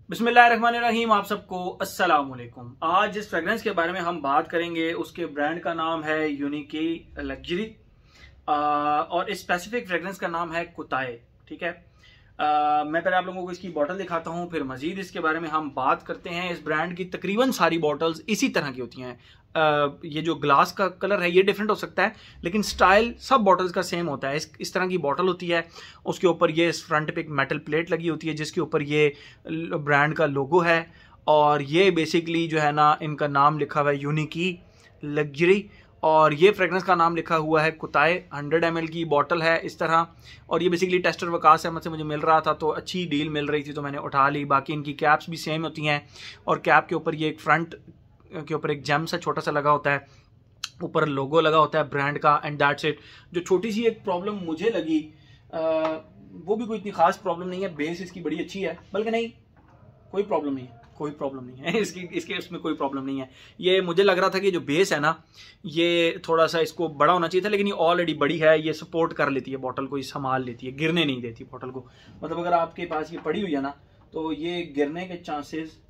बिस्मिल्लाहिर्रहमानिर्रहीम। आप सबको अस्सलाम वालेकुम। आज जिस फ्रेग्रेंस के बारे में हम बात करेंगे उसके ब्रांड का नाम है यूनिकी लग्जरी और इस स्पेसिफिक फ्रेग्रेंस का नाम है कुताए। ठीक है, मैं पहले आप लोगों को इसकी बॉटल दिखाता हूँ, फिर मजीद इसके बारे में हम बात करते हैं। इस ब्रांड की तकरीबन सारी बॉटल्स इसी तरह की होती हैं। ये जो ग्लास का कलर है ये डिफरेंट हो सकता है, लेकिन स्टाइल सब बॉटल्स का सेम होता है। इस तरह की बॉटल होती है, उसके ऊपर ये फ्रंट पे एक मेटल प्लेट लगी होती है जिसके ऊपर ये ब्रांड का लोगो है, और ये बेसिकली जो है ना, इनका नाम लिखा हुआ है यूनिकी लग्जरी, और ये फ्रेग्रेंस का नाम लिखा हुआ है कुताए। 100 ml की बॉटल है इस तरह, और ये बेसिकली टेस्टर वकास अहमद से मुझे मिल रहा था तो अच्छी डील मिल रही थी तो मैंने उठा ली। बाकी इनकी कैप्स भी सेम होती हैं, और कैप के ऊपर ये एक फ्रंट के ऊपर एक जेम सा छोटा सा लगा होता है, ऊपर लोगो लगा होता है ब्रांड का, एंड दैट्स इट। जो छोटी सी एक प्रॉब्लम मुझे लगी वो भी कोई इतनी खास प्रॉब्लम नहीं है, बेस इसकी बड़ी अच्छी है, बल्कि नहीं कोई प्रॉब्लम नहीं है, कोई प्रॉब्लम नहीं है इसके उसमें कोई प्रॉब्लम नहीं है। ये मुझे लग रहा था कि जो बेस है ना ये थोड़ा सा इसको बड़ा होना चाहिए था, लेकिन ये ऑलरेडी बड़ी है, ये सपोर्ट कर लेती है बॉटल को, ये संभाल लेती है, गिरने नहीं देती बॉटल को। मतलब अगर आपके पास ये पड़ी हुई है ना तो ये गिरने के चांसेस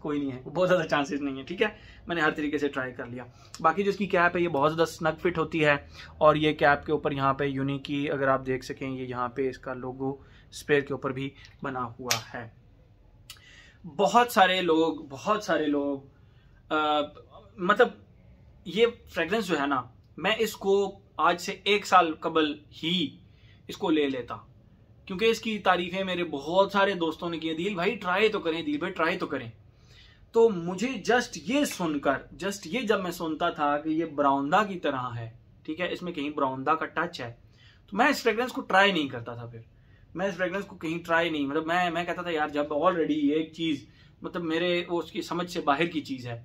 कोई नहीं है, बहुत ज़्यादा चांसेस नहीं है। ठीक है, मैंने हर तरीके से ट्राई कर लिया। बाकी जो इसकी कैप है ये बहुत ज़्यादा स्नग फिट होती है, और ये कैप के ऊपर यहाँ पे यूनिकी, अगर आप देख सकें, ये यहाँ पे इसका लोगो स्पेयर के ऊपर भी बना हुआ है। बहुत सारे लोग मतलब ये फ्रेग्रेंस जो है ना, मैं इसको आज से 1 साल कबल ही इसको ले लेता, क्योंकि इसकी तारीफें मेरे बहुत सारे दोस्तों ने की, दिल भाई ट्राई तो करें, दिल भाई ट्राई तो करें। तो मुझे जस्ट ये जब मैं सुनता था कि ये ब्राउंदा की तरह है, ठीक है, इसमें कहीं ब्राउंदा का टच है, तो मैं इस फ्रेग्रेंस को ट्राई नहीं करता था। फिर मैं इस फ्रेग्रेंस को कहीं ट्राई नहीं, मतलब मैं कहता था यार, जब ऑलरेडी एक चीज मतलब मेरे वो उसकी समझ से बाहर की चीज है,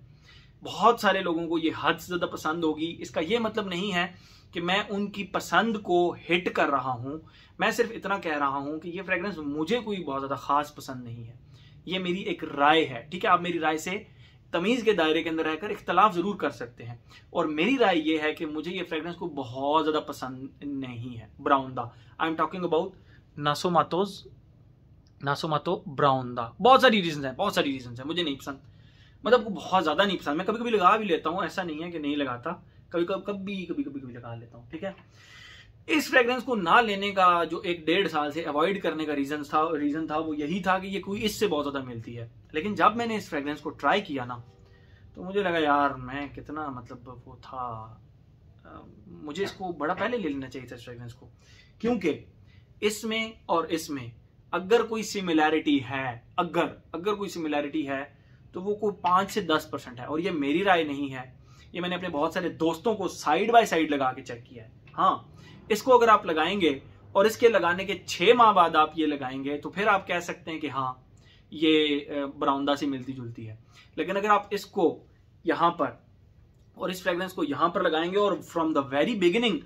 बहुत सारे लोगों को ये हद से ज्यादा पसंद होगी। इसका ये मतलब नहीं है कि मैं उनकी पसंद को हिट कर रहा हूं, मैं सिर्फ इतना कह रहा हूं कि ये फ्रेग्रेंस मुझे कोई बहुत ज्यादा खास पसंद नहीं है। ये मेरी एक राय है, ठीक है, आप मेरी राय से तमीज के दायरे के अंदर रहकर इख्तलाफ जरूर कर सकते हैं, और मेरी राय ये है कि मुझे ये फ्रेग्रेंस को बहुत ज्यादा पसंद नहीं है। ब्राउंदा, आई एम टॉकिंग अबाउट नासोमातो ब्राउंदा। बहुत सारी रीजन है मुझे नहीं पसंद, मतलब बहुत ज्यादा नहीं पसंद। मैं कभी कभी लगा भी लेता हूँ, ऐसा नहीं है कि नहीं लगाता, कभी लगा लेता हूँ। ठीक है, इस फ्रेग्रेंस को ना लेने का जो 1-1.5 साल से अवॉइड करने का रीजन था वो यही था कि ये कोई इससे बहुत ज्यादा मिलती है। लेकिन जब मैंने इस फ्रेग्रेंस को ट्राई किया ना तो मुझे लगा यार, मैं कितना मतलब वो था, मुझे इसको बड़ा पहले ले लेना चाहिए था इस फ्रेग्रेंस को, क्योंकि इसमें और इसमें अगर कोई सिमिलैरिटी है, अगर कोई सिमिलैरिटी है तो वो कोई 5 से 10% है, और ये मेरी राय नहीं है, ये मैंने अपने बहुत सारे दोस्तों को साइड बाय साइड लगा के चेक किया है। हाँ, इसको अगर आप लगाएंगे और इसके लगाने के 6 माह बाद आप ये लगाएंगे तो फिर आप कह सकते हैं कि हाँ ये ब्राउंदा से मिलती जुलती है। लेकिन अगर आप इसको यहां पर और इस फ्रेग्रेंस को यहां पर लगाएंगे और फ्रॉम द वेरी बिगिनिंग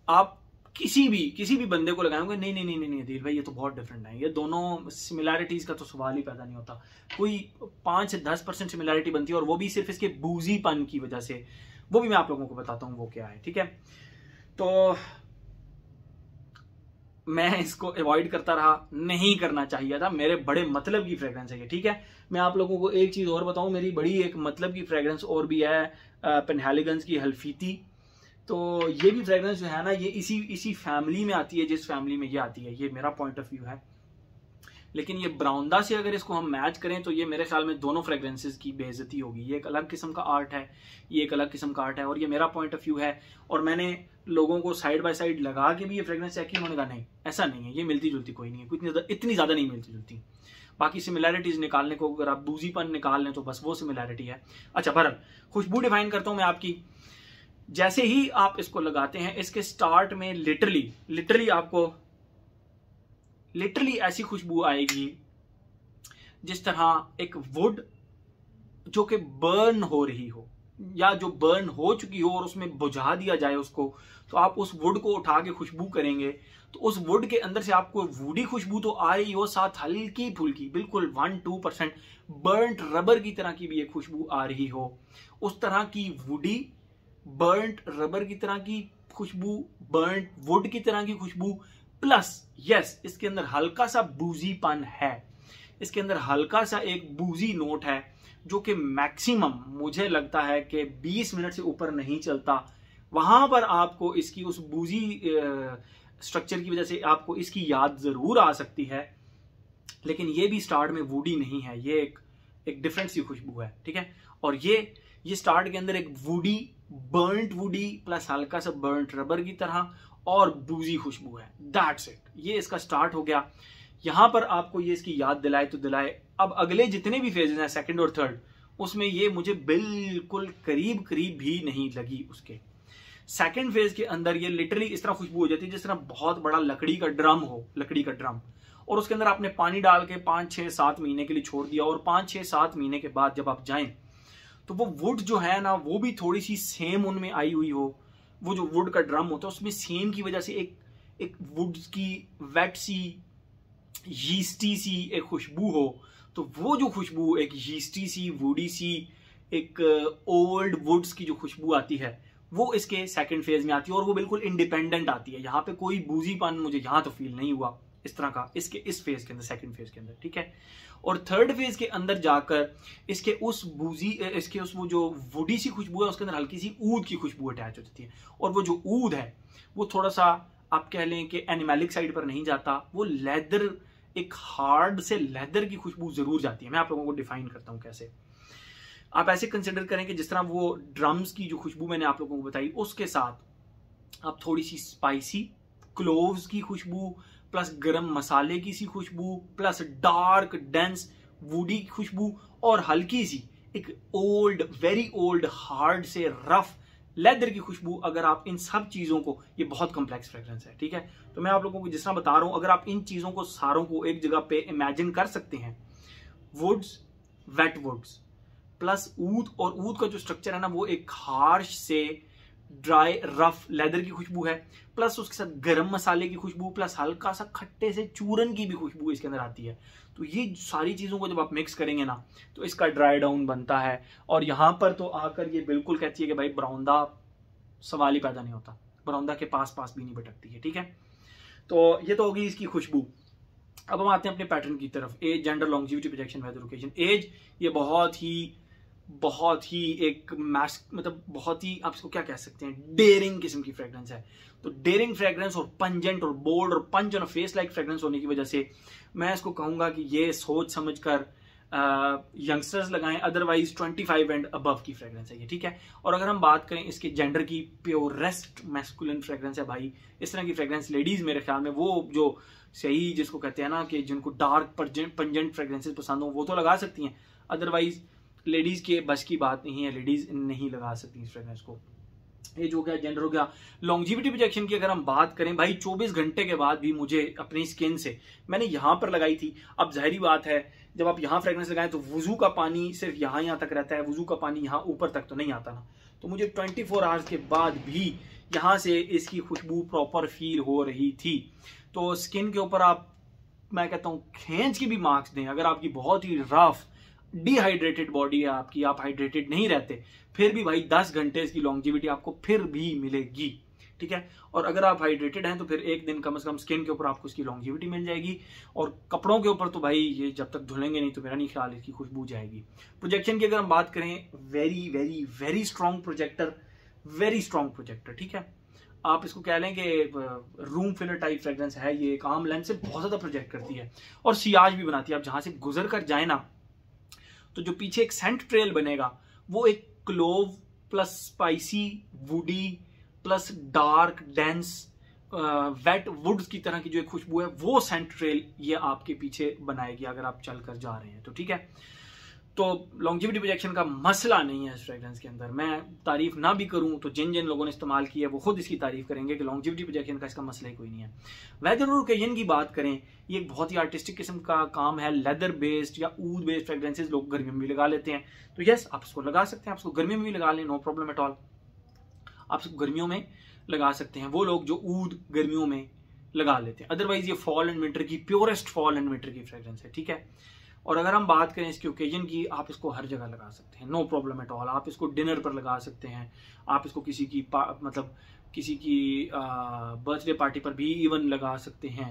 आप किसी भी बंदे को लगाएंगे, नहीं दिल भाई ये तो बहुत डिफरेंट है, ये दोनों सिमिलैरिटीज का तो सवाल ही पैदा नहीं होता। कोई 5 से 10% सिमिलैरिटी बनती है, और वो भी सिर्फ इसके बूजीपन की वजह से। वो भी मैं आप लोगों को बताता हूं वो क्या है। ठीक है, तो मैं इसको अवॉइड करता रहा, नहीं करना चाहिए था, मेरे बड़े मतलब की फ्रेग्रेंस है ये। ठीक है, मैं आप लोगों को एक चीज और बताऊं, मेरी बड़ी एक मतलब की फ्रेग्रेंस और भी है, पेनहेलिगन्स की हल्फीती। तो ये भी फ्रेग्रेंस जो है ना, ये इसी फैमिली में आती है जिस फैमिली में ये आती है, ये मेरा पॉइंट ऑफ व्यू है। लेकिन ये ब्राउंदा से अगर इसको हम मैच करें तो ये मेरे ख्याल में दोनों फ्रेग्रेंसेस की बेइज्जती होगी। ये एक अलग किस्म का आर्ट है, ये एक अलग किस्म का आर्ट है, और ये मेरा पॉइंट ऑफ व्यू है। और मैंने लोगों को साइड बाय साइड लगा के भी ये फ्रेग्रेंस चेक की, उन्होंने कहा नहीं ऐसा नहीं है, ये मिलती जुलती कोई नहीं है, इतनी ज्यादा नहीं मिलती जुलती। बाकी सिमिलैरिटीज निकालने को अगर आप बूजीपन निकाल लें तो बस वो सिमिलैरिटी है। अच्छा, बहरहाल खुशबू डिफाइन करता हूं मैं आपकी। जैसे ही आप इसको लगाते हैं, इसके स्टार्ट में लिटरली आपको ऐसी खुशबू आएगी जिस तरह एक वुड जो कि बर्न हो रही हो, या जो बर्न हो चुकी हो और उसमें बुझा दिया जाए उसको, तो आप उस वुड को उठा के खुशबू करेंगे तो उस वुड के अंदर से आपको वुडी खुशबू तो आ रही हो, साथ हल्की फुल्की बिल्कुल 1-2% बर्न्ट रबर की तरह की भी एक खुशबू आ रही हो। उस तरह की वुडी बर्न्ट रबर की तरह की खुशबू, बर्न्ट वुड की तरह की खुशबू, प्लस यस इसके अंदर हल्का सा बूजीपन है, इसके अंदर हल्का सा एक बूजी नोट है जो कि मैक्सिमम मुझे लगता है कि 20 मिनट से ऊपर नहीं चलता। वहां पर आपको इसकी उस बूजी स्ट्रक्चर की वजह से आपको इसकी याद जरूर आ सकती है, लेकिन ये भी स्टार्ट में वुडी नहीं है, ये एक डिफरेंट सी खुशबू है, ठीक है। और ये स्टार्ट के अंदर एक वुडी, बर्न्ट वुडी प्लस हल्का सा बर्न्ट रबर की तरह और बूजी खुशबू है। दैट्स इट, ये इसका स्टार्ट हो गया। यहां पर आपको ये इसकी याद दिलाए तो दिलाए। अब अगले जितने भी फेजेस हैं सेकंड और थर्ड, उसमें ये मुझे बिल्कुल करीब करीब भी नहीं लगी उसके। सेकंड फेज के अंदर ये लिटरली इस तरह खुशबू हो जाती है जिस तरह बहुत बड़ा लकड़ी का ड्रम हो, लकड़ी का ड्रम, और उसके अंदर आपने पानी डाल के 5, 6, 7 महीने के लिए छोड़ दिया, और 5, 6, 7 महीने के बाद जब आप जाएं तो वो वुड जो है ना वो भी थोड़ी सी सेम उनमें आई हुई हो। वो जो वुड का ड्रम होता है उसमें सेम की वजह से एक वुड की वेट सी, यीस्टी सी एक खुशबू हो। तो वो जो खुशबू एक यीस्टी सी, वुडी सी, एक ओल्ड वुड्स की जो खुशबू आती है वो इसके सेकंड फेज में आती है, और वो बिल्कुल इंडिपेंडेंट आती है। यहाँ पे कोई बूजीपन मुझे यहाँ तो फील नहीं हुआ इस तरह का इसके इस फेज के अंदर, सेकंड फेज के अंदर, ठीक है। और थर्ड फेज के अंदर जाकर इसके उस वो जो वुडी सी खुशबू है उसके अंदर हल्की सी ऊद की खुशबू अटैच हो जाती है, और वो जो ऊद है वो थोड़ा सा आप कह लें कि एनिमैलिक साइड पर नहीं जाता, वो लेदर, एक हार्ड से लेदर की खुशबू जरूर जाती है। मैं आप लोगों को डिफाइन करता हूं कैसे। आप ऐसे कंसिडर करें कि जिस तरह वो ड्रम्स की जो खुशबू मैंने आप लोगों को बताई, उसके साथ आप थोड़ी सी स्पाइसी क्लोव्स की खुशबू प्लस गरम मसाले की सी खुशबू प्लस डार्क डेंस वुडी खुशबू और हल्की सी एक ओल्ड, वेरी ओल्ड, हार्ड से रफ लेदर की खुशबू, अगर आप इन सब चीजों को, ये बहुत कॉम्प्लेक्स फ्रेग्रेंस है, ठीक है। तो मैं आप लोगों को जिस तरह बता रहा हूं, अगर आप इन चीजों को सारों को एक जगह पे इमेजिन कर सकते हैं, वुड्स, वेट वुड्स प्लस ऊद, और ऊद का जो स्ट्रक्चर है ना वो एक हार्श से ड्राई रफ लेदर की खुशबू है, प्लस उसके साथ गरम मसाले की खुशबू प्लस हल्का सा खट्टे से चूरन की भी खुशबू इसके अंदर आती है। तो ये सारी चीजों को जब आप मिक्स करेंगे ना तो इसका ड्राई डाउन बनता है, और यहां पर तो आकर ये बिल्कुल कहती है कि भाई बरौंदा सवाल ही पैदा नहीं होता, बरौंदा के पास पास भी नहीं भटकती है, ठीक है। तो ये तो होगी इसकी खुशबू। अब हम आते हैं अपने पैटर्न की तरफ। Age, gender, longevity, projection, weather, occasion. Age ये बहुत ही एक मतलब बहुत ही आप इसको क्या कह सकते हैं, डेयरिंग किस्म की फ्रेग्रेंस है। तो डेयरिंग फ्रेग्रेंस और पंजेंट और बोल्ड और पंच ऑन फेस लाइक फ्रेग्रेंस होने की वजह से मैं इसको कहूंगा कि ये सोच समझकर यंगस्टर्स लगाएं, अदरवाइज 25 एंड अबव की फ्रेग्रेंस है ये, ठीक है। और अगर हम बात करें इसके जेंडर की, प्योरेस्ट मैस्कुलिन फ्रेग्रेंस है भाई। इस तरह की फ्रेग्रेंस लेडीज मेरे ख्याल में वो जो सही जिसको कहते हैं ना कि जिनको डार्क पंजेंट फ्रेग्रेंसेस पसंद हो वो तो लगा सकती हैं, अदरवाइज लेडीज के बस की बात नहीं है, लेडीज नहीं लगा सकती इस फ्रेग्रेंस को। ये जो हो गया जेंडर हो गया। लॉन्जिविटी प्रोजेक्शन की अगर हम बात करें भाई, 24 घंटे के बाद भी मुझे अपनी स्किन से, मैंने यहां पर लगाई थी, अब जाहिर बात है जब आप यहां फ्रेग्रेंस लगाएं तो वुजू का पानी सिर्फ यहां तक रहता है, वुजू का पानी यहां ऊपर तक तो नहीं आता ना। तो मुझे 24 आवर्स के बाद भी यहां से इसकी खुशबू प्रॉपर फील हो रही थी। तो स्किन के ऊपर आप, मैं कहता हूं खींच के भी मार्क्स दें, अगर आपकी बहुत ही रफ डिहाइड्रेटेड बॉडी है आपकी, आप हाइड्रेटेड नहीं रहते, फिर भी भाई 10 घंटे इसकी लॉन्जिविटी आपको फिर भी मिलेगी, ठीक है। और अगर आप हाइड्रेटेड हैं तो फिर एक दिन कम से कम स्किन के ऊपर आपको इसकी लॉन्जिविटी मिल जाएगी, और कपड़ों के ऊपर तो भाई ये जब तक धुलेंगे नहीं तो मेरा नहीं ख्याल इसकी खुशबू जाएगी। प्रोजेक्शन की अगर हम बात करें, very very very strong projector, very strong projector, ठीक है। आप इसको कह लें कि रूम फिलर टाइप फ्रेग्रेंस है ये, एक आर्म लेंथ से बहुत ज्यादा प्रोजेक्ट करती है और सियाज भी बनाती है। आप जहां से गुजर कर जाए ना तो जो पीछे एक सेंट ट्रेल बनेगा वो एक clove plus spicy woody plus dark dense wet woods की तरह की जो एक खुशबू है वो सेंट ट्रेल ये आपके पीछे बनाएगी अगर आप चल कर जा रहे हैं तो, ठीक है। तो लॉन्जिविटी प्रोजेक्शन का मसला नहीं है इस फ्रेग्रेंस के अंदर। मैं तारीफ ना भी करूं तो जिन जिन लोगों ने इस्तेमाल की है वो खुद इसकी तारीफ करेंगे कि लॉन्जिविटी प्रोजेक्शन का इसका मसला ही कोई नहीं है। वेदर और ओकेजन की बात करें, ये एक बहुत ही आर्टिस्टिक किस्म का काम है। लेदर बेस्ड या ऊद बेस्ड फ्रेग्रेंसेज लोग गर्मियों में भी लगा लेते हैं, तो यस आप इसको लगा सकते हैं, आप इसको गर्मियों में भी लगा लें, नो प्रॉब्लम एट ऑल। आप इसको गर्मियों में लगा सकते हैं, वो लोग जो ऊद गर्मियों में लगा लेते हैं। अदरवाइज ये फॉल एंड विंटर की, प्योरेस्ट फॉल एंड विंटर की फ्रेग्रेंस है, ठीक है। और अगर हम बात करें इसके ओकेजन की, आप इसको हर जगह लगा सकते हैं, नो प्रॉब्लम एट ऑल। आप इसको डिनर पर लगा सकते हैं, आप इसको किसी की मतलब किसी की बर्थडे पार्टी पर भी इवन लगा सकते हैं।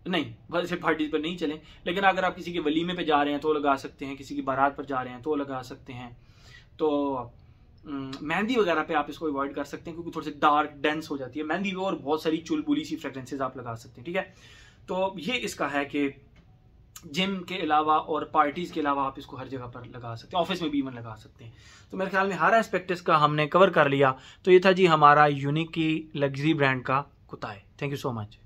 नहीं, बर्थडे पार्टी पर नहीं चलें, लेकिन अगर आप किसी के वलीमे पे जा रहे हैं तो लगा सकते हैं, किसी की बारात पर जा रहे हैं तो लगा सकते हैं। तो मेहंदी वगैरह पे आप इसको अवॉइड कर सकते हैं क्योंकि थोड़ी सी डार्क डेंस हो जाती है मेहंदी पे, और बहुत सारी चुलबुली सी फ्रेग्रेंसेज आप लगा सकते हैं। ठीक है, तो ये इसका है कि जिम के अलावा और पार्टीज के अलावा आप इसको हर जगह पर लगा सकते हैं, ऑफिस में भी इवन लगा सकते हैं। तो मेरे ख्याल में हर एस्पेक्ट इसका हमने कवर कर लिया। तो ये था जी हमारा यूनिकी लग्जरी ब्रांड का कुताए। Thank you so much.